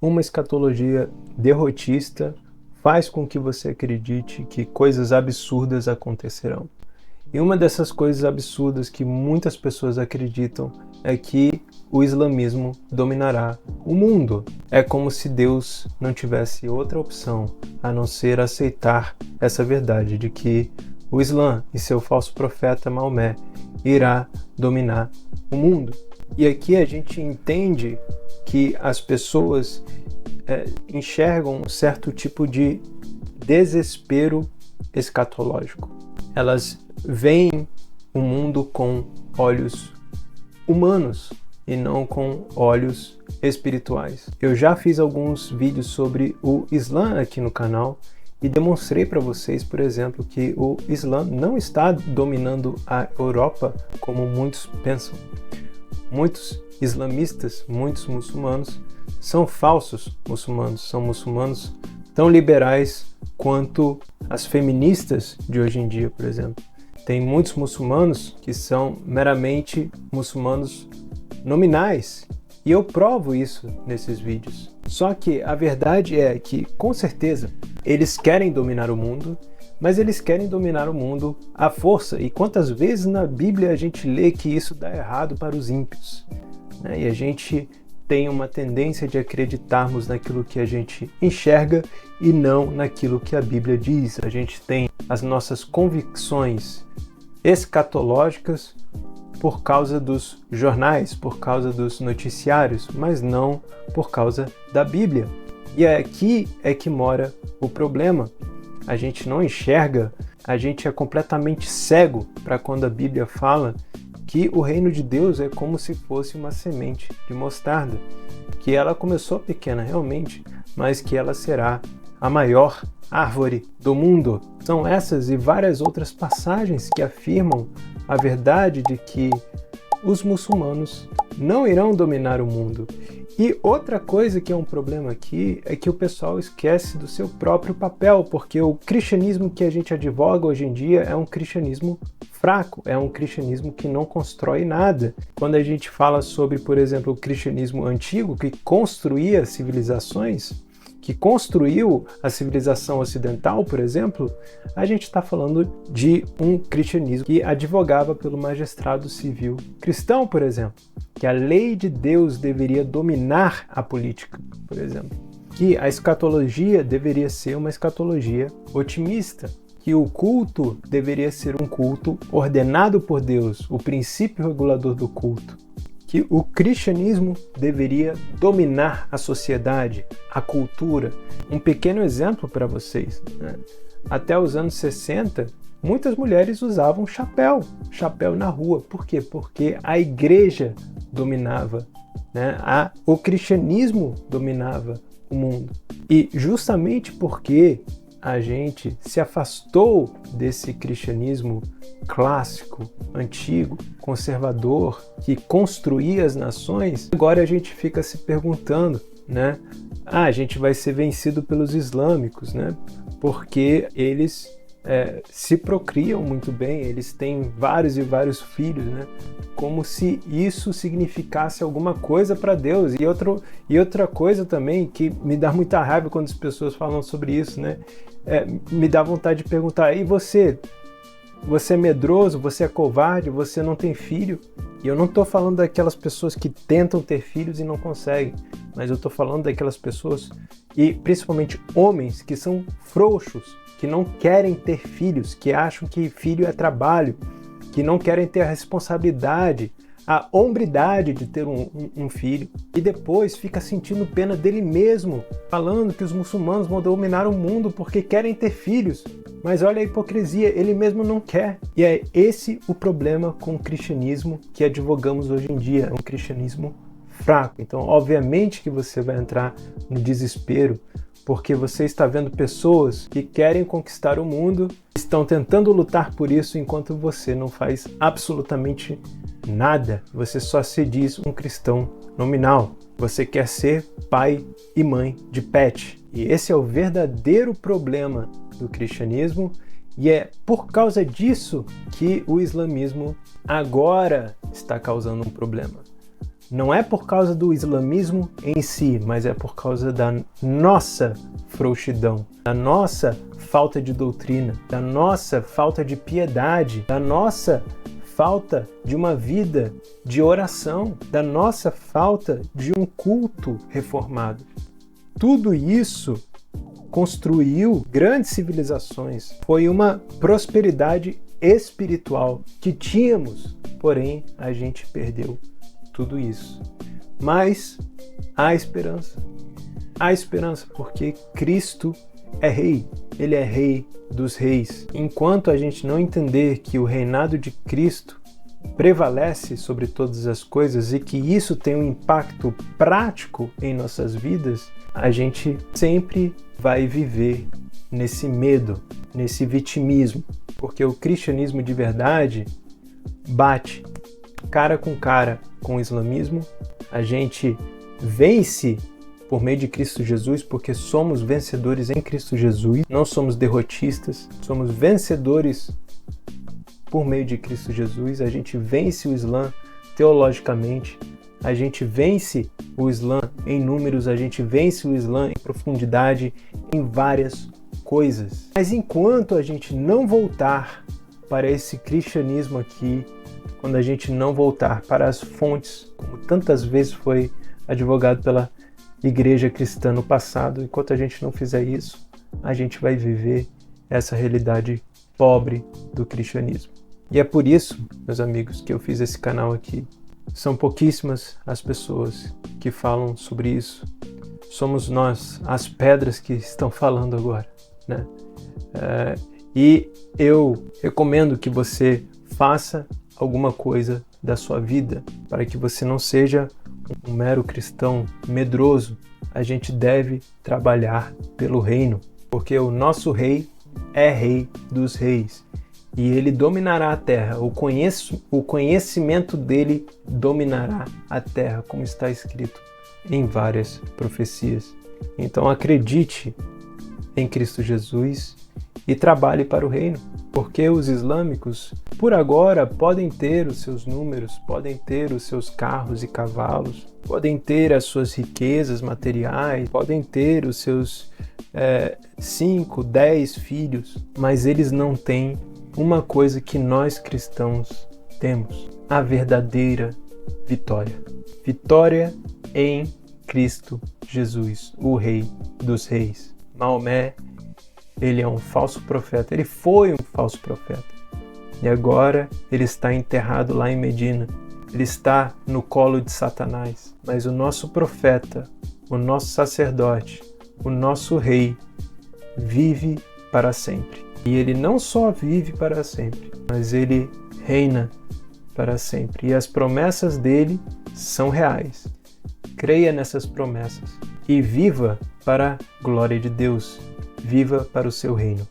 uma escatologia derrotista faz com que você acredite que coisas absurdas acontecerão. E uma dessas coisas absurdas que muitas pessoas acreditam é que o islamismo dominará o mundo. É como se Deus não tivesse outra opção a não ser aceitar essa verdade de que o Islã e seu falso profeta Maomé irá dominar o mundo. E aqui a gente entende que as pessoas enxergam um certo tipo de desespero escatológico. Elas veem o mundo com olhos humanos e não com olhos espirituais. Eu já fiz alguns vídeos sobre o Islã aqui no canal e demonstrei para vocês, por exemplo, que o Islã não está dominando a Europa como muitos pensam. Muitos islamistas, muitos muçulmanos, são falsos muçulmanos, são muçulmanos tão liberais quanto as feministas de hoje em dia, por exemplo. Tem muitos muçulmanos que são meramente muçulmanos nominais, e eu provo isso nesses vídeos. Só que a verdade é que, com certeza, eles querem dominar o mundo, mas eles querem dominar o mundo à força. E quantas vezes na Bíblia a gente lê que isso dá errado para os ímpios, né? E a gente tem uma tendência de acreditarmos naquilo que a gente enxerga e não naquilo que a Bíblia diz. A gente tem as nossas convicções escatológicas por causa dos jornais, por causa dos noticiários, mas não por causa da Bíblia. E aqui é que mora o problema. A gente não enxerga, a gente é completamente cego para quando a Bíblia fala que o reino de Deus é como se fosse uma semente de mostarda, que ela começou pequena realmente, mas que ela será a maior árvore do mundo. São essas e várias outras passagens que afirmam a verdade de que os muçulmanos não irão dominar o mundo. E outra coisa que é um problema aqui é que o pessoal esquece do seu próprio papel, porque o cristianismo que a gente advoga hoje em dia é um cristianismo fraco, é um cristianismo que não constrói nada. Quando a gente fala sobre, por exemplo, o cristianismo antigo, que construía civilizações, que construiu a civilização ocidental, por exemplo, a gente está falando de um cristianismo que advogava pelo magistrado civil cristão, por exemplo, que a lei de Deus deveria dominar a política, por exemplo, que a escatologia deveria ser uma escatologia otimista, que o culto deveria ser um culto ordenado por Deus, o princípio regulador do culto, que o cristianismo deveria dominar a sociedade, a cultura. Um pequeno exemplo para vocês, né? Até os anos 60, muitas mulheres usavam chapéu na rua. Por quê? Porque a igreja dominava, né? O cristianismo dominava o mundo. E justamente porque a gente se afastou desse cristianismo clássico, antigo, conservador, que construía as nações, agora a gente fica se perguntando, né? A gente vai ser vencido pelos islâmicos, né? Porque eles se procriam muito bem, eles têm vários e vários filhos, né? Como se isso significasse alguma coisa para Deus. E outra coisa também que me dá muita raiva quando as pessoas falam sobre isso, né? Me dá vontade de perguntar, e você? Você é medroso? Você é covarde? Você não tem filho? E eu não estou falando daquelas pessoas que tentam ter filhos e não conseguem, mas eu estou falando daquelas pessoas, e principalmente homens, que são frouxos, que não querem ter filhos, que acham que filho é trabalho, que não querem ter a responsabilidade, a hombridade de ter um filho, e depois fica sentindo pena dele mesmo, falando que os muçulmanos vão dominar o mundo porque querem ter filhos. Mas olha a hipocrisia, ele mesmo não quer. E é esse o problema com o cristianismo que advogamos hoje em dia, é um cristianismo fraco. Então, obviamente que você vai entrar no desespero, porque você está vendo pessoas que querem conquistar o mundo, estão tentando lutar por isso, enquanto você não faz absolutamente nada. Você só se diz um cristão nominal. Você quer ser pai e mãe de pet. E esse é o verdadeiro problema do cristianismo, e é por causa disso que o islamismo agora está causando um problema. Não é por causa do islamismo em si, mas é por causa da nossa frouxidão, da nossa falta de doutrina, da nossa falta de piedade, da nossa falta de uma vida de oração, da nossa falta de um culto reformado. Tudo isso construiu grandes civilizações. Foi uma prosperidade espiritual que tínhamos, porém a gente perdeu tudo isso. Mas há esperança. Há esperança porque Cristo é rei. Ele é rei dos reis. Enquanto a gente não entender que o reinado de Cristo prevalece sobre todas as coisas e que isso tem um impacto prático em nossas vidas, a gente sempre vai viver nesse medo, nesse vitimismo. Porque o cristianismo de verdade bate cara com o islamismo. A gente vence por meio de Cristo Jesus, porque somos vencedores em Cristo Jesus. Não somos derrotistas, somos vencedores por meio de Cristo Jesus. A gente vence o Islã teologicamente, a gente vence o Islã em números, a gente vence o Islã em profundidade, em várias coisas. Mas enquanto a gente não voltar para esse cristianismo aqui, quando a gente não voltar para as fontes, como tantas vezes foi advogado pela igreja cristã no passado, enquanto a gente não fizer isso, a gente vai viver essa realidade pobre do cristianismo. E é por isso, meus amigos, que eu fiz esse canal aqui. São pouquíssimas as pessoas que falam sobre isso. Somos nós, as pedras que estão falando agora, né? E eu recomendo que você faça alguma coisa da sua vida para que você não seja um mero cristão medroso. A gente deve trabalhar pelo reino, porque o nosso rei é rei dos reis e ele dominará a terra. O conhecimento dele dominará a terra, como está escrito em várias profecias. Então acredite em Cristo Jesus e trabalhe para o reino, porque os islâmicos, por agora, podem ter os seus números, podem ter os seus carros e cavalos, podem ter as suas riquezas materiais, podem ter os seus 5, 10 filhos, mas eles não têm uma coisa que nós cristãos temos: a verdadeira vitória. Vitória em Cristo Jesus, o Rei dos Reis. Maomé, ele é um falso profeta, ele foi um falso profeta. E agora ele está enterrado lá em Medina. Ele está no colo de Satanás. Mas o nosso profeta, o nosso sacerdote, o nosso rei, vive para sempre. E ele não só vive para sempre, mas ele reina para sempre. E as promessas dele são reais. Creia nessas promessas e viva para a glória de Deus. Viva para o seu reino.